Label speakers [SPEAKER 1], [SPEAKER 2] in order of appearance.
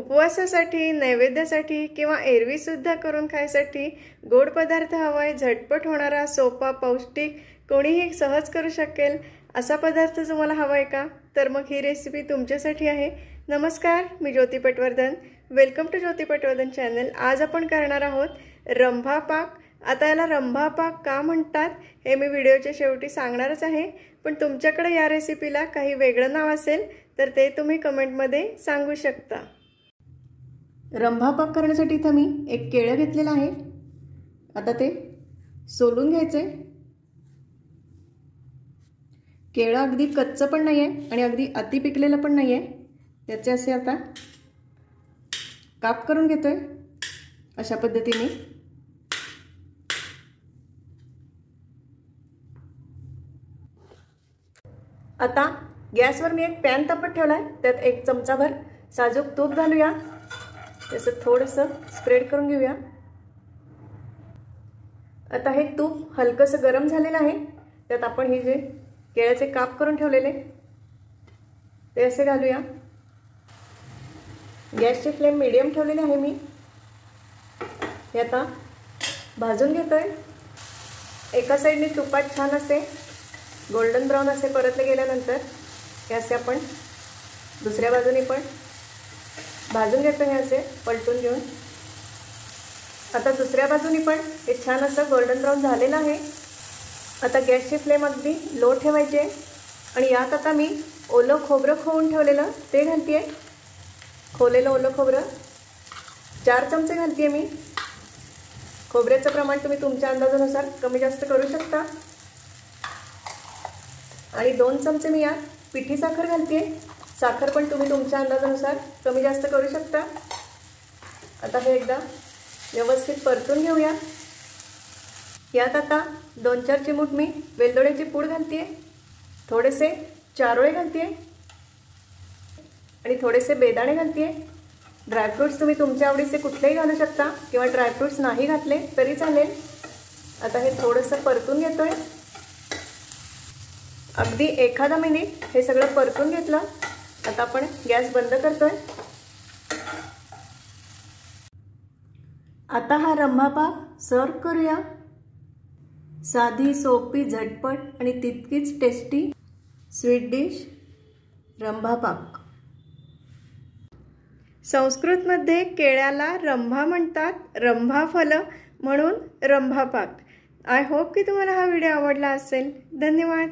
[SPEAKER 1] उपवासासाठी, नैवेद्यासाठी किंवा एरवी सुद्धा करून खायसाठी गोड पदार्थ हवाय, झटपट होणारा, सोपा, पौष्टिक, कोणीही सहज करू शकेल असा पदार्थ तुम्हाला हवाय का? तर मग ही रेसिपी तुमच्यासाठी आहे। नमस्कार, मी Jyoti Patwardhan. Welcome to Jyoti Patwardhan channel. आज आपण करणार आहोत रंभा पाक। आता याला रंभा पाक का म्हणतात हे मी व्हिडिओच्या शेवटी सांगणारच आहे, पण तुमच्याकडे या रेसिपीला काही वेगळं नाव असेल तर ते तुम्ही कमेंटमध्ये सांगू शकता। रंभा पाक करण्यासाठी इथे मी एक केळं घेतलेलं आहे। आता ते सोलून घ्यायचे। केळं अगदी कच्चं पण नाहीये आणि अगदी अति पिकलेलं पण नाहीये, त्याचे असे आता काप करून घेतोय अशा पद्धतीने। आता गॅसवर मी एक पॅन तापत ठेवलाय, त्यात एक चमचाभर साजूक तूप घालूया। त्याचं थोडंसं स्प्रेड करून घेऊया। आता हे तूप हलकंसं गरम झालेलं आहे, त्यात आपण हे जे केळ्याचे काप करून ठेवलेले ते असे घालूया। गॅसची फ्लेम मीडियम ठेवलेली आहे मी। हे आता भाजून घेतोय। एका साइडने तुपात छान असे गोल्डन ब्राउन असे परतले गेल्यानंतर हे असे आपण दुसऱ्या बाजूने पण भाजून घेतो, हे असे पलटून घेऊन। आता दुसऱ्या बाजूने पण हे छान असं गोल्डन ब्राउन झालेलं आहे। आता गॅसची फ्लेम अगदी लो ठेवायची आहे आणि यात आता मी ओलं खोबरं खवून ठेवलेलं ते घालतेय। खोलेलं ओलं खोबरं 4 चमचे घालतेय मी। खोबऱ्याचं प्रमाण तुम्ही तुमच्या अंदाजानुसार कमी जास्त करू शकता। आणि 2 चमचे मी यात पिठी साखर घालतेय। साखर पण तुम्ही तुमच्या अंदाजानुसार कमी जास्त करू शकता। आता हे एकदा व्यवस्थित परतून घेऊया। यात आता 2-4 चिमूट मी वेलदोड्याची पूड घालतेय, थोडेसे चारोळे घालतेय आणि थोडेसे बेदाणे घालतेय। ड्रायफ्रूट्स तुम्ही तुमच्या आवडीचे कुठलेही घालू शकता किंवा ड्रायफ्रूट्स नाही घातले तरी चालेल। आता हे थोडंसं परतून घेतोय। अगदी एखादा मिनिट हे सगळं परतून घेतलं। आता आपण गॅस बंद करतोय। आता हा रंभा पाक सर्व करूया। साधी, सोपी, झटपट आणि तितकीच टेस्टी स्वीट डिश रंभा पाक। संस्कृतमध्ये केळ्याला रंभा म्हणतात, रंभा फल म्हणून रंभा पाक। आय होप की तुम्हाला हा व्हिडिओ आवडला असेल। धन्यवाद।